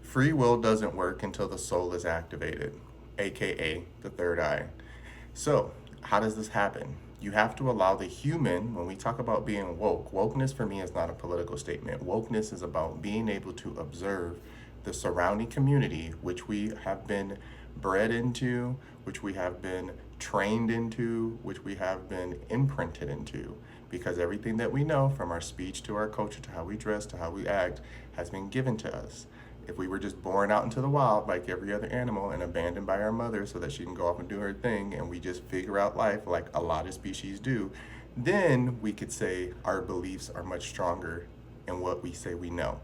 Free will doesn't work until the soul is activated, aka the third eye. So, how does this happen? You have to allow the human, when we talk about being woke, wokeness for me is not a political statement. Wokeness is about being able to observe the surrounding community, which we have been bred into, which we have been trained into, which we have been imprinted into. Because everything that we know, from our speech to our culture to how we dress to how we act, has been given to us. If we were just born out into the wild like every other animal and abandoned by our mother so that she can go off and do her thing, and we just figure out life like a lot of species do, then we could say our beliefs are much stronger in what we say we know.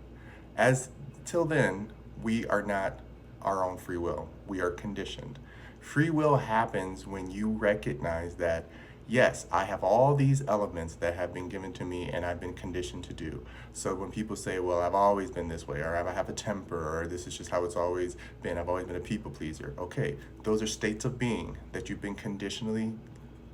As till then, we are not our own free will. We are conditioned. Free will happens when you recognize that, yes, I have all these elements that have been given to me and I've been conditioned to do. So when people say, well, I've always been this way, or I have a temper, or this is just how it's always been, I've always been a people pleaser. Okay, those are states of being that you've been conditionally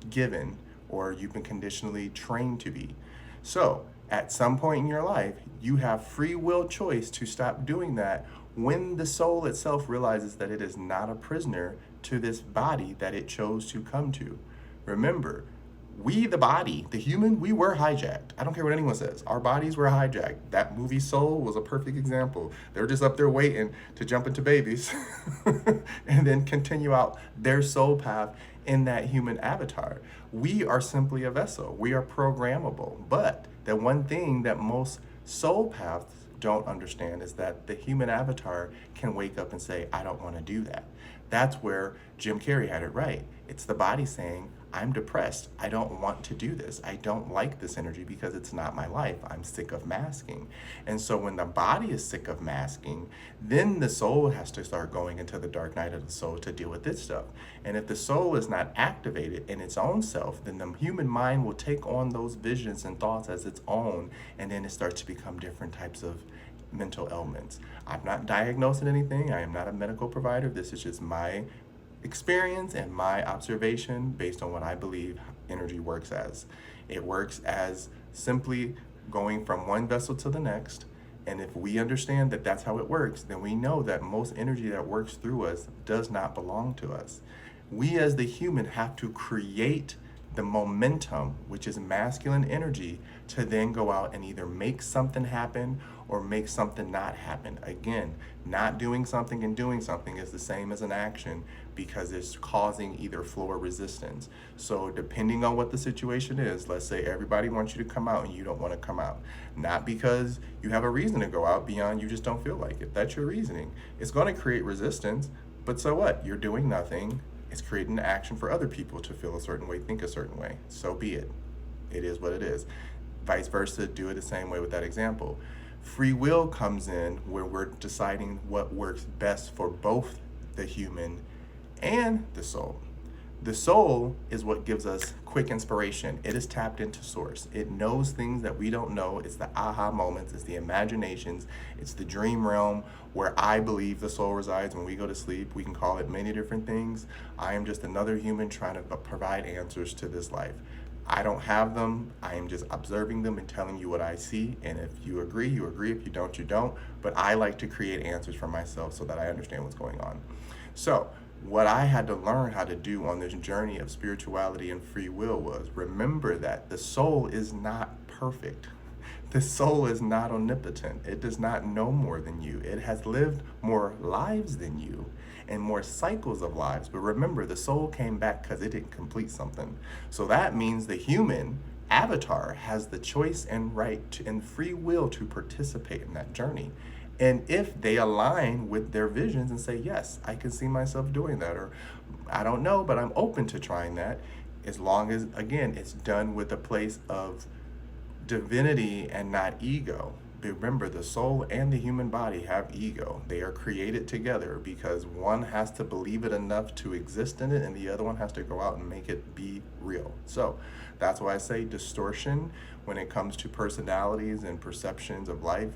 given or you've been conditionally trained to be. So at some point in your life, you have free will choice to stop doing that when the soul itself realizes that it is not a prisoner to this body that it chose to come to. Remember, we, the body, the human, we were hijacked. I don't care what anyone says. Our bodies were hijacked. That movie Soul was a perfect example. They were just up there waiting to jump into babies and then continue out their soul path in that human avatar. We are simply a vessel. We are programmable. But the one thing that most soul paths don't understand is that the human avatar can wake up and say, I don't want to do that. That's where Jim Carrey had it right. It's the body saying, I'm depressed. I don't want to do this. I don't like this energy because it's not my life. I'm sick of masking. And so when the body is sick of masking, then the soul has to start going into the dark night of the soul to deal with this stuff. And if the soul is not activated in its own self, then the human mind will take on those visions and thoughts as its own, and then it starts to become different types of mental ailments. I'm not diagnosing anything. I am not a medical provider. This is just my experience and my observation based on what I believe energy works as. It works as simply going from one vessel to the next. And if we understand that that's how it works, then we know that most energy that works through us does not belong to us. We as the human have to create the momentum, which is masculine energy, to then go out and either make something happen or make something not happen. Again, not doing something and doing something is the same as an action because it's causing either flow or resistance. So depending on what the situation is, let's say everybody wants you to come out and you don't want to come out. Not because you have a reason to go out beyond you just don't feel like it. That's your reasoning. It's going to create resistance, but so what? You're doing nothing. It's creating action for other people to feel a certain way, think a certain way. So be it. It is what it is. Vice versa, do it the same way with that example. Free will comes in where we're deciding what works best for both the human and the soul. The soul is what gives us quick inspiration. It is tapped into source. It knows things that we don't know. It's the aha moments. It's the imaginations. It's the dream realm where I believe the soul resides when we go to sleep. We can call it many different things. I am just another human trying to provide answers to this life. I don't have them. I am just observing them and telling you what I see. And if you agree, you agree. If you don't, you don't. But I like to create answers for myself so that I understand what's going on. So what I had to learn how to do on this journey of spirituality and free will was remember that the soul is not perfect. The soul is not omnipotent. It does not know more than you. It has lived more lives than you and more cycles of lives. But remember, the soul came back because it didn't complete something. So that means the human avatar has the choice and right and free will to participate in that journey. And if they align with their visions and say, yes, I can see myself doing that, or I don't know, but I'm open to trying that, as long as, again, it's done with a place of divinity and not ego. Remember, the soul and the human body have ego. They are created together because one has to believe it enough to exist in it and the other one has to go out and make it be real. So that's why I say distortion when it comes to personalities and perceptions of life.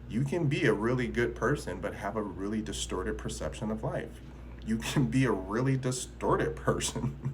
You can be a really good person, but have a really distorted perception of life. You can be a really distorted person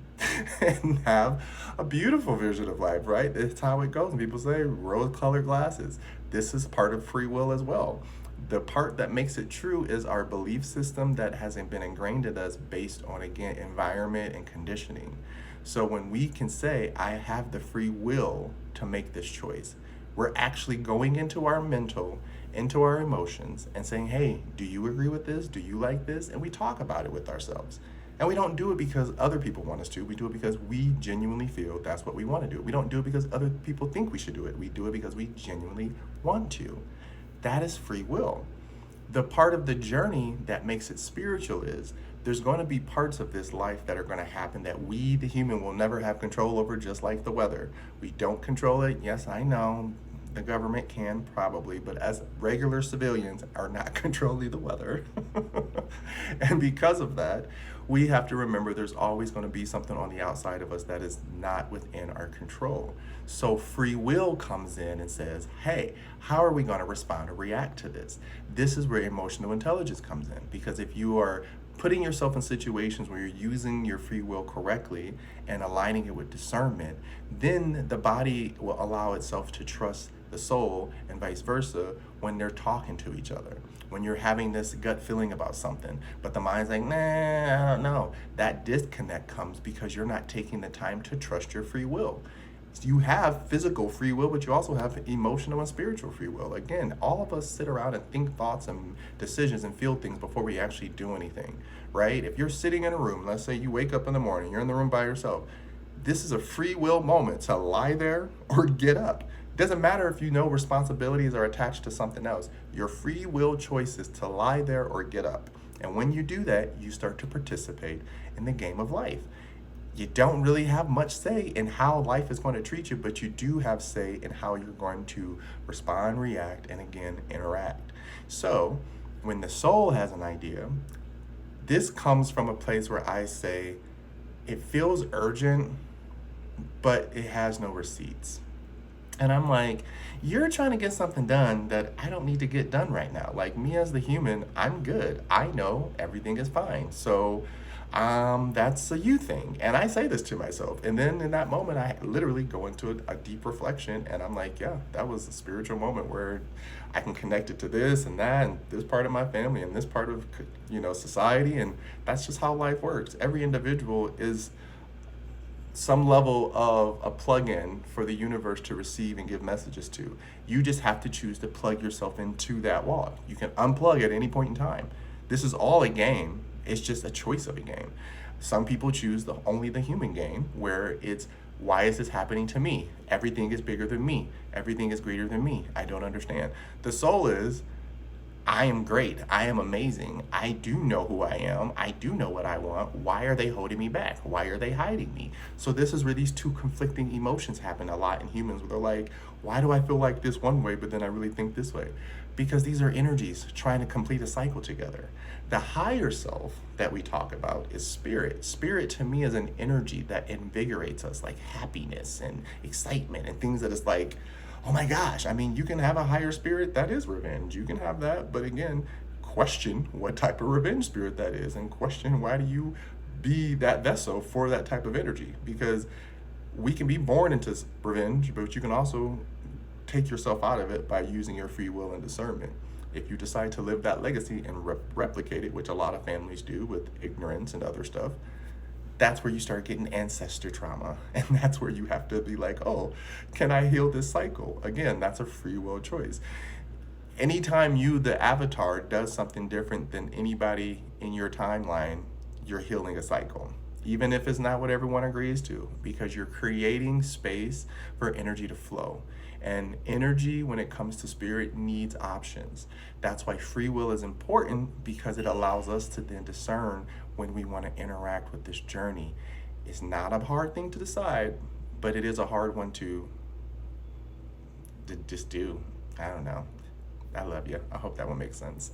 and have a beautiful vision of life, right? It's how it goes. And people say rose-colored glasses. This is part of free will as well. The part that makes it true is our belief system that hasn't been ingrained in us based on, again, environment and conditioning. So when we can say, I have the free will to make this choice, we're actually going into our mental, into our emotions, and saying, hey, do you agree with this? Do you like this? And we talk about it with ourselves. And we don't do it because other people want us to. We do it because we genuinely feel that's what we want to do. We don't do it because other people think we should do it. We do it because we genuinely want to. That is free will. The part of the journey that makes it spiritual is there's going to be parts of this life that are going to happen that we, the human, will never have control over, just like the weather. We don't control it. Yes, I know. The government can probably, but as regular civilians are not controlling the weather. And because of that, we have to remember there's always going to be something on the outside of us that is not within our control. So free will comes in and says, hey, how are we going to respond or react to this? This is where emotional intelligence comes in, because if you are putting yourself in situations where you're using your free will correctly and aligning it with discernment, then the body will allow itself to trust the soul and vice versa when they're talking to each other. When you're having this gut feeling about something, but the mind's like, nah, I don't know. That disconnect comes because you're not taking the time to trust your free will. You have physical free will, but you also have emotional and spiritual free will. Again, all of us sit around and think thoughts and decisions and feel things before we actually do anything, right? If you're sitting in a room, let's say you wake up in the morning, you're in the room by yourself. This is a free will moment to lie there or get up. Doesn't matter if you know responsibilities are attached to something else. Your free will choice is to lie there or get up. And when you do that, you start to participate in the game of life. You don't really have much say in how life is going to treat you, but you do have say in how you're going to respond, react, and again, interact. So when the soul has an idea, this comes from a place where I say, it feels urgent, but it has no receipts. And I'm like, you're trying to get something done that I don't need to get done right now. Like, me as the human, I'm good. I know everything is fine. So that's a you thing. And I say this to myself. And then in that moment, I literally go into a deep reflection, and I'm like, yeah, that was a spiritual moment where I can connect it to this and that and this part of my family and this part of, society. And that's just how life works. Every individual is some level of a plug-in for the universe to receive and give messages to. You just have to choose to plug yourself into that wall. You can unplug at any point in time. This is all a game. It's just a choice of a game. Some people choose only the human game, where it's, why is this happening to me? Everything is bigger than me. Everything is greater than me. I don't understand. The soul is, I am great. I am amazing. I do know who I am. I do know what I want. Why are they holding me back? Why are they hiding me? So this is where these two conflicting emotions happen a lot in humans, where they're like, why do I feel like this one way, but then I really think this way? Because these are energies trying to complete a cycle together. The higher self that we talk about is spirit. Spirit to me is an energy that invigorates us, like happiness and excitement and things that is like, oh my gosh, I mean, you can have a higher spirit that is revenge. You can have that, but again, question what type of revenge spirit that is, and question, why do you be that vessel for that type of energy? Because we can be born into revenge, but you can also take yourself out of it by using your free will and discernment. If you decide to live that legacy and replicate it, which a lot of families do with ignorance and other stuff, that's where you start getting ancestor trauma. And that's where you have to be like, oh, can I heal this cycle? Again, that's a free will choice. Anytime you, the avatar, does something different than anybody in your timeline, you're healing a cycle. Even if it's not what everyone agrees to, because you're creating space for energy to flow. And energy, when it comes to spirit, needs options. That's why free will is important, because it allows us to then discern when we want to interact with this journey. It's not a hard thing to decide, but it is a hard one to just do. I don't know. I love you. I hope that one makes sense.